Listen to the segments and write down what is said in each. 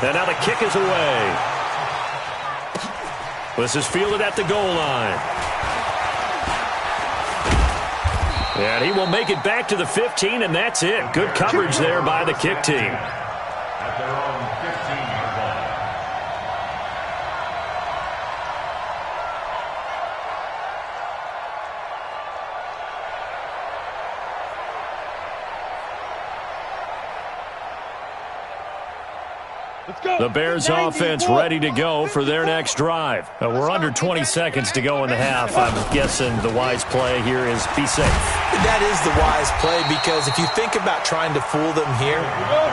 And now the kick is away. This is fielded at the goal line. And he will make it back to the 15, and that's it. Good coverage there by the kick team. At their own 15-yard line. The Bears offense ready to go for their next drive. We're under 20 seconds to go in the half. I'm guessing the wise play here is be safe. That is the wise play, because if you think about trying to fool them here,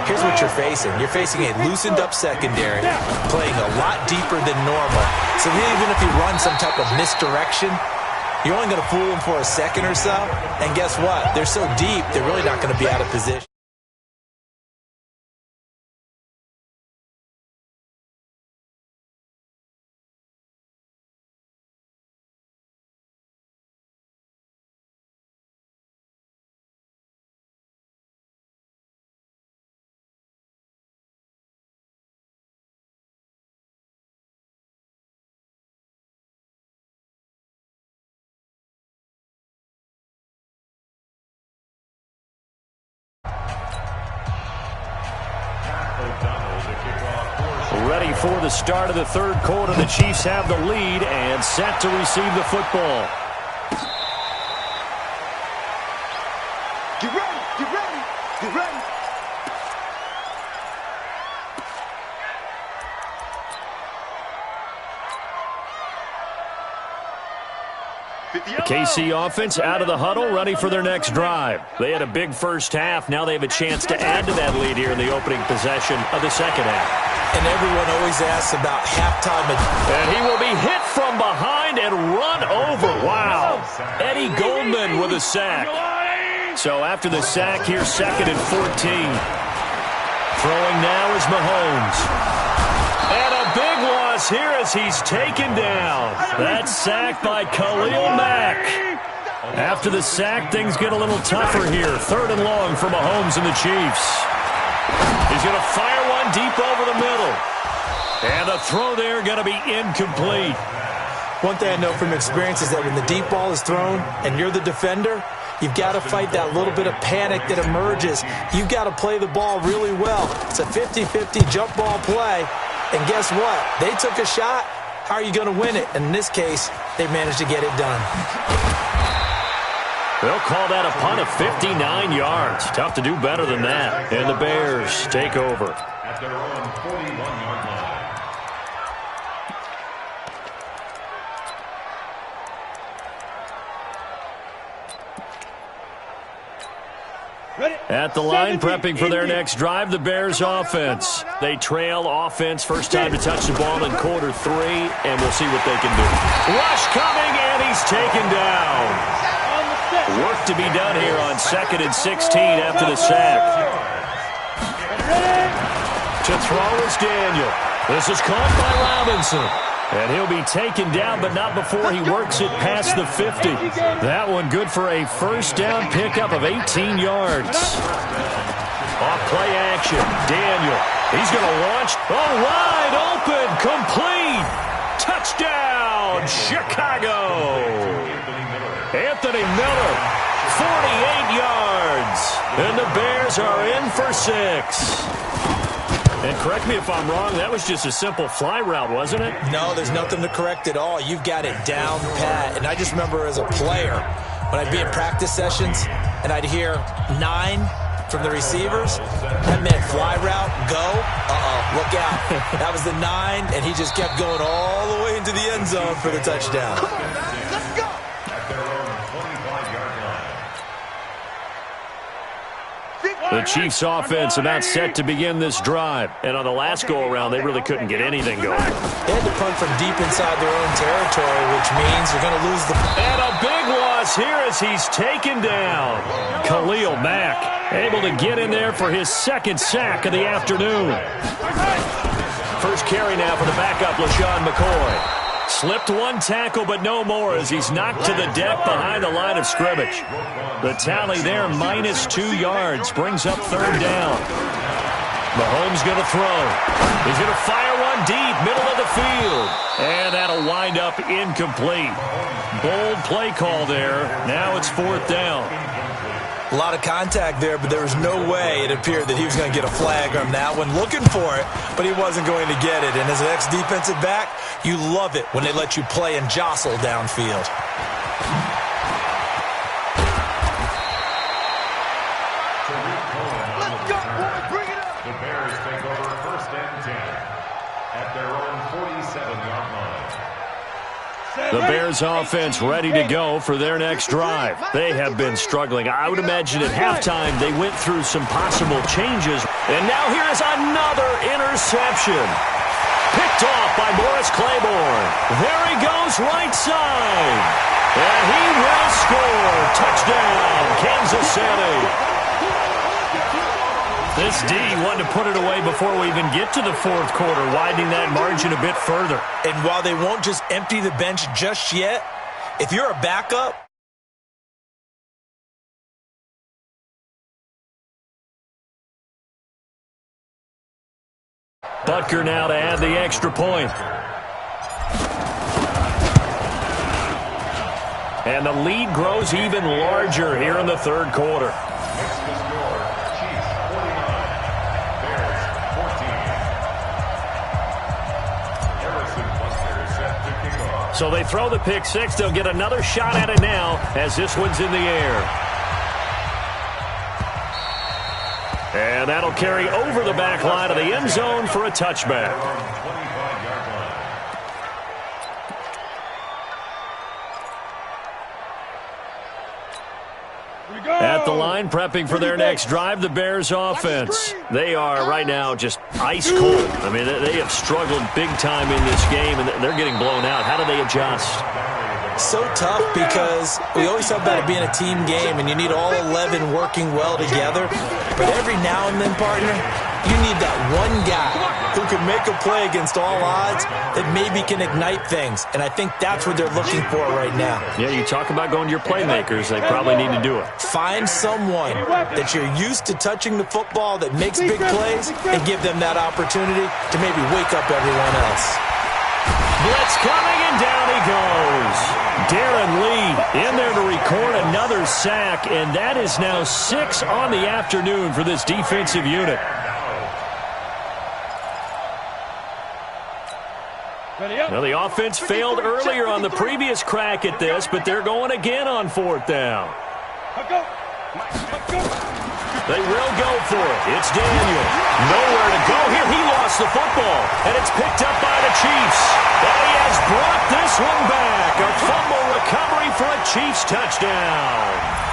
here's what you're facing. You're facing a loosened up secondary, playing a lot deeper than normal. So even if you run some type of misdirection, you're only going to fool them for a second or so. And guess what? They're so deep, they're really not going to be out of position. Ready for the start of the third quarter. The Chiefs have the lead and set to receive the football. Get ready, get ready, get ready. The KC offense out of the huddle, ready for their next drive. They had a big first half. Now they have a chance to add to that lead here in the opening possession of the second half. And everyone always asks about halftime. And he will be hit from behind and run over. Wow. Eddie Goldman with a sack. So after the sack, here's 2nd and 14. Throwing now is Mahomes. And a big loss here as he's taken down. That sack by Khalil Mack. After the sack, things get a little tougher here. 3rd and long for Mahomes and the Chiefs. He's going to fire one deep over the middle. And the throw there going to be incomplete. One thing I know from experience is that when the deep ball is thrown and you're the defender, you've got to fight that little bit of panic that emerges. You've got to play the ball really well. It's a 50-50 jump ball play. And guess what? They took a shot. How are you going to win it? And in this case, they managed to get it done. They'll call that a punt of 59 yards. Tough to do better than that. And the Bears take over. At their own 41-yard line. At the line, prepping for their next drive, the Bears offense. They trail offense, first time to touch the ball in quarter 3, and we'll see what they can do. Rush coming, and he's taken down. Work to be done here on 2nd and 16 after the sack. To throw is Daniel. This is caught by Robinson. And he'll be taken down, but not before he works it past the 50. That one good for a first down pickup of 18 yards. Off play action. Daniel. He's going to launch. Oh, wide open. Complete. Touchdown, Chicago. Anthony Miller. 48 yards. And the Bears are in for 6. And correct me if I'm wrong, that was just a simple fly route, wasn't it? No, there's nothing to correct at all. You've got it down pat. And I just remember as a player, when I'd be in practice sessions and I'd hear 9 from the receivers, that meant fly route, go, look out. That was the 9, and he just kept going all the way into the end zone for the touchdown. Come on, guys, let's go. At their own 25-yard line. The Chiefs offense about set to begin this drive. And on the last go-around, they really couldn't get anything going. They had to punt from deep inside their own territory, which means they're going to lose the... And a big loss here as he's taken down. Khalil Mack able to get in there for his 2nd sack of the afternoon. First carry now for the backup, LaShawn McCoy. Slipped one tackle, but no more as he's knocked to the deck behind the line of scrimmage. The tally there, -2 yards, brings up 3rd down. Mahomes going to throw. He's going to fire one deep, middle of the field. And that'll wind up incomplete. Bold play call there. Now it's 4th down. A lot of contact there, but there was no way it appeared that he was going to get a flag on that one. Looking for it, but he wasn't going to get it. And as an ex-defensive back, you love it when they let you play and jostle downfield. Let's go, boy. Bring it up. The Bears take over 1st and 10 at their own 47-yard line. The Bears offense ready to go for their next drive. They have been struggling. I would imagine at halftime they went through some possible changes. And now here is another interception. Picked off by Morris Claiborne. There he goes right side. And he will score. Touchdown, Kansas City. This D wanted to put it away before we even get to the 4th quarter, widening that margin a bit further. And while they won't just empty the bench just yet, if you're a backup, Butker now to add the extra point. And the lead grows even larger here in the 3rd quarter. Makes the score Chiefs 49, Bears 14. Harrison Buster set to kick off. So they throw the pick six. They'll get another shot at it now as this one's in the air. And that'll carry over the back line of the end zone for a touchback. 25-yard line. At the line, prepping for their next drive, the Bears offense. They are right now just ice cold. I mean, they have struggled big time in this game, and they're getting blown out. How do they adjust? so tough because we always talk about it being a team game and you need all 11 working well together. But every now and then, partner, you need that one guy who can make a play against all odds that maybe can ignite things. And I think that's what they're looking for right now. Yeah, you talk about going to your playmakers. They probably need to do it. Find someone that you're used to touching the football that makes big plays and give them that opportunity to maybe wake up everyone else. Blitz coming, and down he goes. Darren Lee in there to record another sack, and that is now 6 on the afternoon for this defensive unit. Now, the offense failed earlier on the previous crack at this, but they're going again on 4th down. They will go for it. It's Daniel. Nowhere to go here. He lost the football, and it's picked up by the Chiefs. And he has brought this one back. A fumble recovery for a Chiefs touchdown.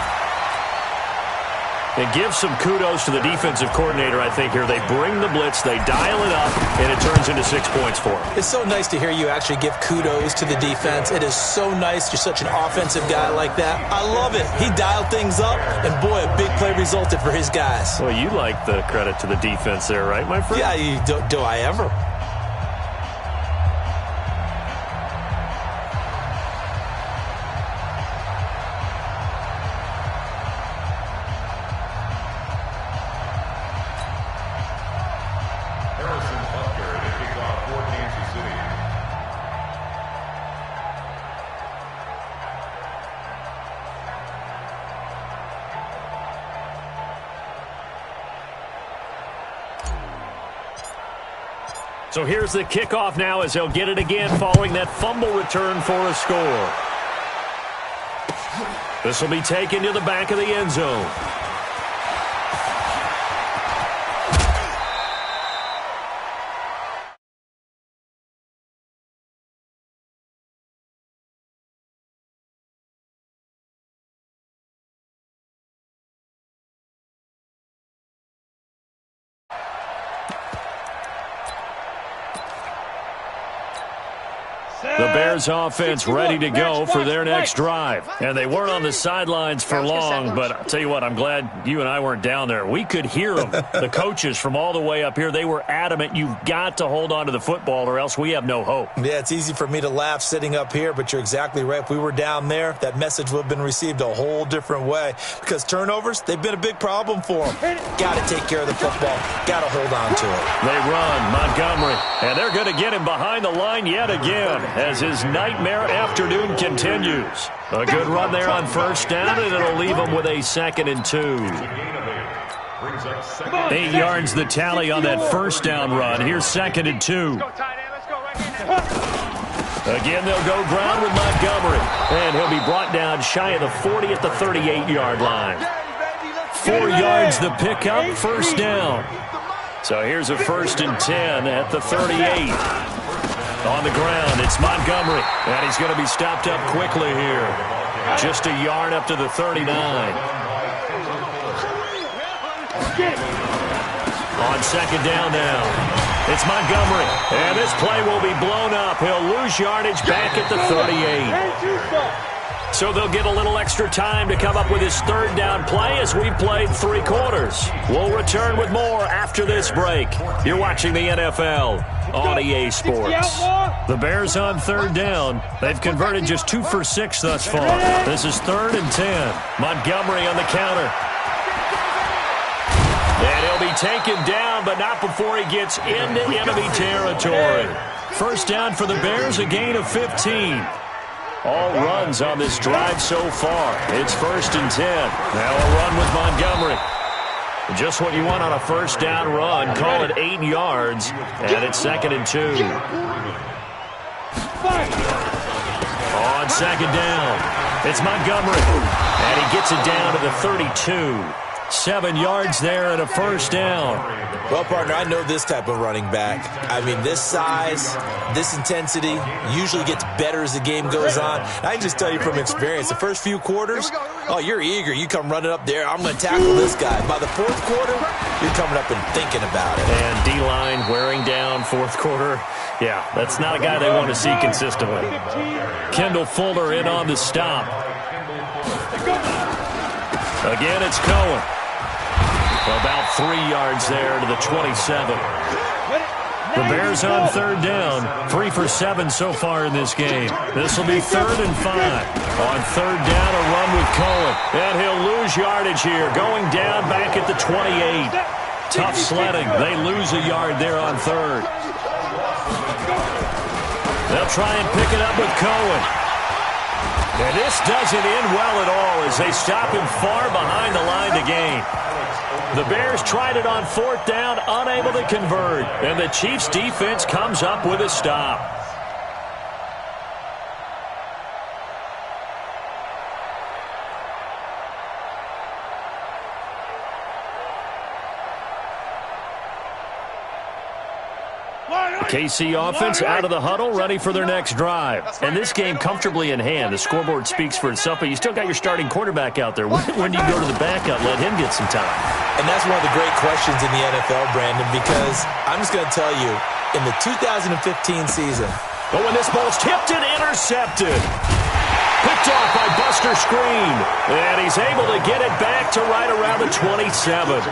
And give some kudos to the defensive coordinator, I think, here. They bring the blitz, they dial it up, and it turns into 6 points for them. It's so nice to hear you actually give kudos to the defense. It is so nice you're such an offensive guy like that. I love it. He dialed things up, and boy, a big play resulted for his guys. Well, you like the credit to the defense there, right, my friend? Yeah, do I ever? So here's the kickoff now as they'll get it again following that fumble return for a score. This will be taken to the back of the end zone. The Bears offense ready to go for their next drive. And they weren't on the sidelines for long, but I'll tell you what, I'm glad you and I weren't down there. We could hear them, the coaches from all the way up here. They were adamant, you've got to hold on to the football or else we have no hope. Yeah, it's easy for me to laugh sitting up here, but you're exactly right. If we were down there, that message would have been received a whole different way because turnovers, they've been a big problem for them. Got to take care of the football. Got to hold on to it. They run, Montgomery, and they're going to get him behind the line yet again as his nightmare afternoon continues. A good run there on first down, and it'll leave him with a 2nd and 2. 8 yards the tally on that first down run. Here's 2nd and 2. Again, they'll go ground with Montgomery, and he'll be brought down shy of the 40 at the 38-yard line. 4 yards the pickup, first down. So here's a 1st and 10 at the 38. On the ground, it's Montgomery, and he's going to be stopped up quickly here. Just a yard up to the 39. On 2nd down now, it's Montgomery, and this play will be blown up. He'll lose yardage back at the 38. So they'll get a little extra time to come up with his 3rd down play as we've played 3 quarters. We'll return with more after this break. You're watching the NFL on EA Sports. The Bears on 3rd down. They've converted just 2 for 6 thus far. This is 3rd and 10. Montgomery on the counter. And he'll be taken down, but not before he gets into enemy territory. First down for the Bears, a gain of 15. All runs on this drive so far. It's 1st and 10. Now a run with Montgomery. Just what you want on a first down run. Call it 8 yards, and it's 2nd and 2. On 2nd down, it's Montgomery, and he gets it down to the 32. 7 yards there and a first down. Well, partner, I know this type of running back. I mean, this size, this intensity usually gets better as the game goes on. I can just tell you from experience, the first few quarters, oh, you're eager. You come running up there, I'm going to tackle this guy. By the 4th quarter, you're coming up and thinking about it. And D-line wearing down 4th quarter. Yeah, that's not a guy they want to see consistently. Kendall Fuller in on the stop. Again, it's Cohen. About 3 yards there to the 27. The Bears on 3rd down. 3 for 7 so far in this game. This will be 3rd and 5. On 3rd down, a run with Cohen. And he'll lose yardage here. Going down back at the 28. Tough sledding. They lose a yard there on 3rd. They'll try and pick it up with Cohen. And this doesn't end well at all as they stop him far behind the line to gain. The Bears tried it on 4th down, unable to convert. And the Chiefs' defense comes up with a stop. KC offense out of the huddle, ready for their next drive. And this game comfortably in hand. The scoreboard speaks for itself, but you still got your starting quarterback out there. When do you go to the backup, let him get some time? And that's one of the great questions in the NFL, Brandon, because I'm just going to tell you, in the 2015 season. But when this ball's tipped and intercepted. Picked off by Buster Screen. And he's able to get it back to right around the 27.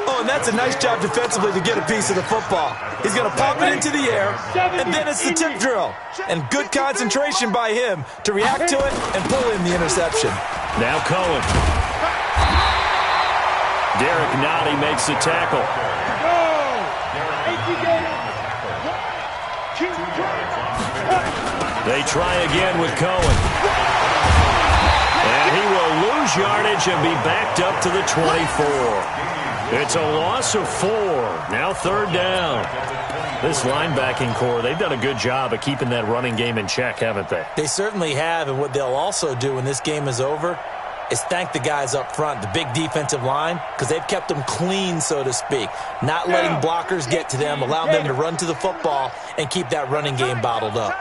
Oh, and that's a nice job defensively to get a piece of the football. He's going to pop it into the air, and then it's the tip drill. And good concentration by him to react to it and pull in the interception. Now Cohen. Derek Nottie makes the tackle. They try again with Cohen. And he will lose yardage and be backed up to the 24. It's a loss of 4. Now 3rd down. This linebacking core, they've done a good job of keeping that running game in check, haven't they? They certainly have, and what they'll also do when this game is over is thank the guys up front, the big defensive line, because they've kept them clean, so to speak. Not letting blockers get to them, allowing them to run to the football and keep that running game bottled up.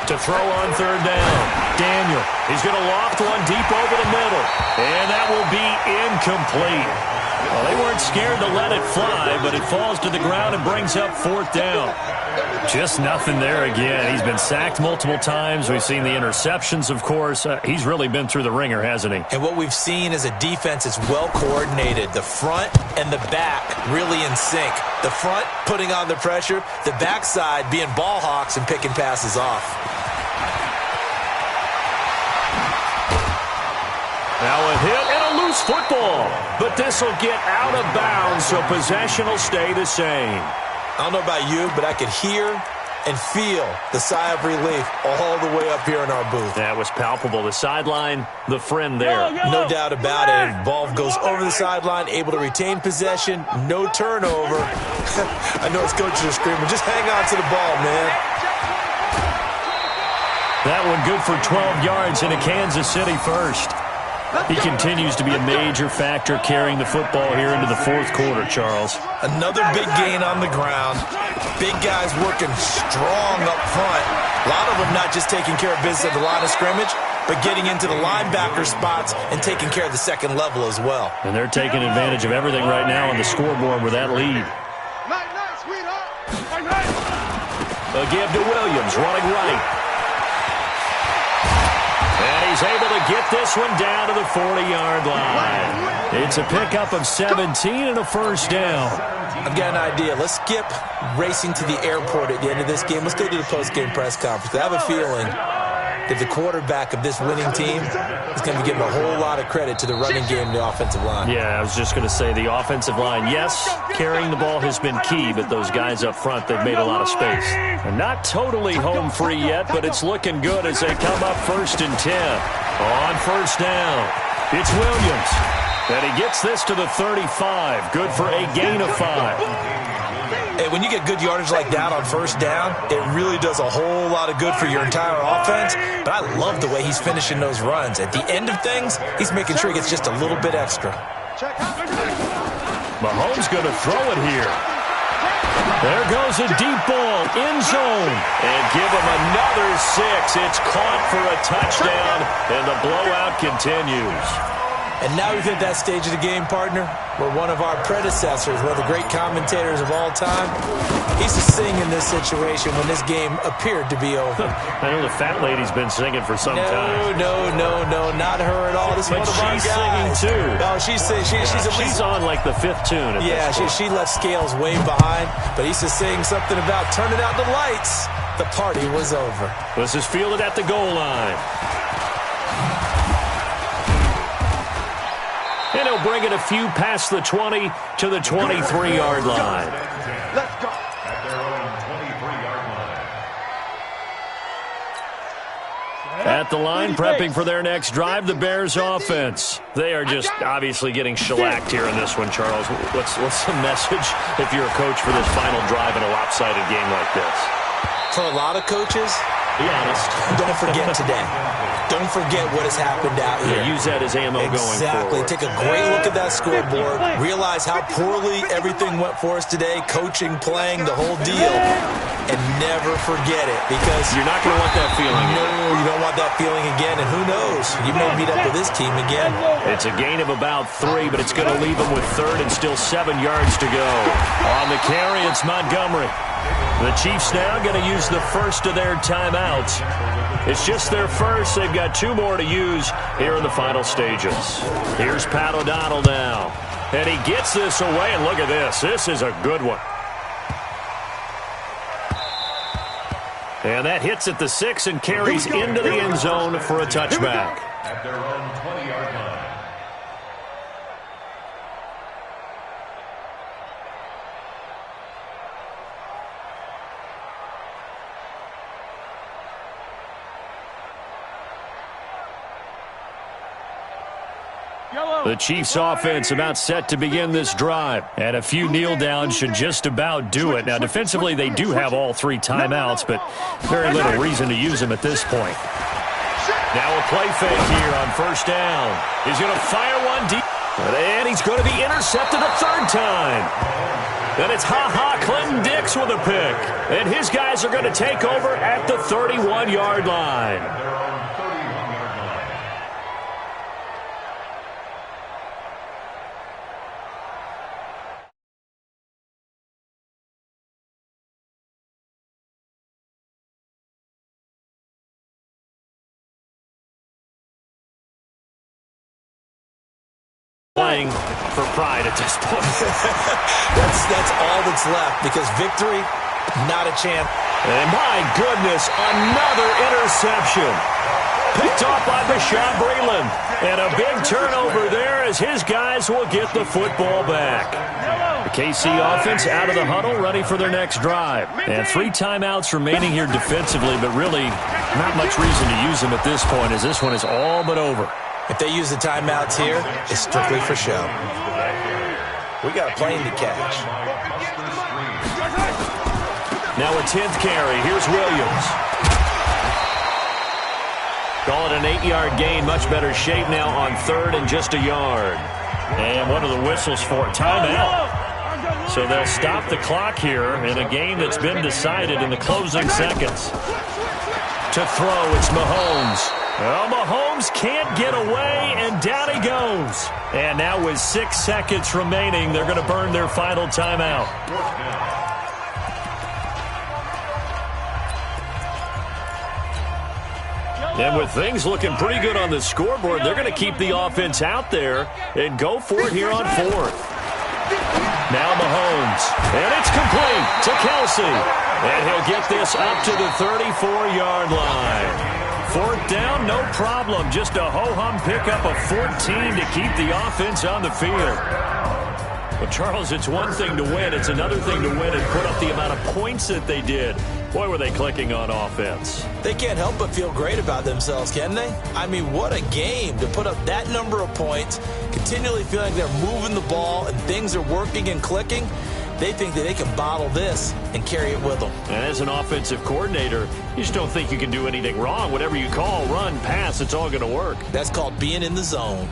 To throw on 3rd down. Daniel, he's going to loft one deep over the middle. And that will be incomplete. Well, they weren't scared to let it fly, but it falls to the ground and brings up 4th down. Just nothing there again. He's been sacked multiple times. We've seen the interceptions, of course. He's really been through the ringer, hasn't he? And what we've seen is a defense that's well coordinated. The front and the back really in sync. The front putting on the pressure, the backside being ball hawks and picking passes off. Now a hit and a loose football. But this will get out of bounds, so possession will stay the same. I don't know about you, but I could hear and feel the sigh of relief all the way up here in our booth. That was palpable. The sideline, the friend there. No doubt about it. Ball goes over the sideline, able to retain possession, no turnover. I know his coaches are screaming, just hang on to the ball, man. That one good for 12 yards into Kansas City first. He continues to be a major factor carrying the football here into the 4th quarter, Charles. Another big gain on the ground. Big guys working strong up front. A lot of them not just taking care of business at the line of scrimmage, but getting into the linebacker spots and taking care of the second level as well. And they're taking advantage of everything right now on the scoreboard with that lead. A give to Williams, running right. And he's able to get this one down to the 40-yard line. It's a pickup of 17 and a 1st down. I've got an idea. Let's skip racing to the airport at the end of this game. Let's go to the post-game press conference. I have a feeling that the quarterback of this winning team is going to be giving a whole lot of credit to the running game and the offensive line. Yeah, I was just going to say the offensive line, yes, carrying the ball has been key, but those guys up front, they've made a lot of space. And not totally home free yet, but it's looking good as they come up 1st and 10. On 1st down, it's Williams. And he gets this to the 35. Good for a gain of 5. Hey, when you get good yardage like that on 1st down, it really does a whole lot of good for your entire offense. But I love the way he's finishing those runs. At the end of things, he's making sure he gets just a little bit extra. Mahomes going to throw it here. There goes a deep ball, end zone. And give him another 6. It's caught for a touchdown, and the blowout continues. And now we've hit that stage of the game, partner, where one of our predecessors, one of the great commentators of all time, he used to sing in this situation when this game appeared to be over. I know the fat lady's been singing for some time. No, not her at all. This is one of our guys. She's singing, too. Oh, she's singing. She's on, like, the 5th tune. Yeah, she left Scales way behind, but he used to sing something about turning out the lights. The party was over. This is fielded at the goal line. And he'll bring it a few past the 20 to the 23-yard line. Let's go. At their own 23-yard line. At the line, prepping for their next drive, the Bears offense. They are just obviously getting shellacked here in this one, Charles. What's the message if you're a coach for this final drive in a lopsided game like this? For a lot of coaches, be honest. Don't forget today. Don't forget what has happened out here. Yeah, use that as ammo going forward. Exactly. Take a great look at that scoreboard. Realize how poorly everything went for us today. Coaching, playing, the whole deal. And never forget it, because you're not going to want that feeling. No, you don't want that feeling again. And who knows? You may meet up with this team again. It's a gain of about 3, but it's going to leave them with 3rd and still 7 yards to go. On the carry, it's Montgomery. The Chiefs now going to use the first of their timeouts. It's just their first. They've got 2 more to use here in the final stages. Here's Pat O'Donnell now. And he gets this away, and look at this. This is a good one. And that hits at the 6 and carries into the end zone for a touchback. At their own 20-yard line. The Chiefs offense about set to begin this drive. And a few kneel downs should just about do it. Now, defensively, they do have all 3 timeouts, but very little reason to use them at this point. Now a play fake here on 1st down. He's going to fire one deep. And he's going to be intercepted a 3rd time. And it's Clinton Dix with a pick. And his guys are going to take over at the 31-yard line. playing for pride at this point. that's all that's left, because victory, not a chance. And my goodness, another interception. Picked off by Bashaud Breeland. And a big turnover there as his guys will get the football back. The KC offense out of the huddle, ready for their next drive. And 3 timeouts remaining here defensively, but really not much reason to use them at this point, as this one is all but over. If they use the timeouts here, it's strictly for show. We got a plane to catch. Now a 10th carry. Here's Williams. Call it an 8-yard gain. Much better shape now on 3rd and just a yard. And what are the whistles for? Timeout. So they'll stop the clock here in a game that's been decided in the closing seconds. To throw, it's Mahomes. Well, Mahomes can't get away, and down he goes. And now with 6 seconds remaining, they're going to burn their final timeout. And with things looking pretty good on the scoreboard, they're going to keep the offense out there and go for it here on 4th. Now Mahomes, and it's complete to Kelsey. And he'll get this up to the 34-yard line. 4th down, no problem. Just a ho-hum pickup of 14 to keep the offense on the field. But, Charles, it's one thing to win. It's another thing to win and put up the amount of points that they did. Boy, were they clicking on offense. They can't help but feel great about themselves, can they? I mean, what a game to put up that number of points, continually feeling they're moving the ball and things are working and clicking. They think that they can bottle this and carry it with them. And as an offensive coordinator, you just don't think you can do anything wrong. Whatever you call, run, pass, it's all going to work. That's called being in the zone.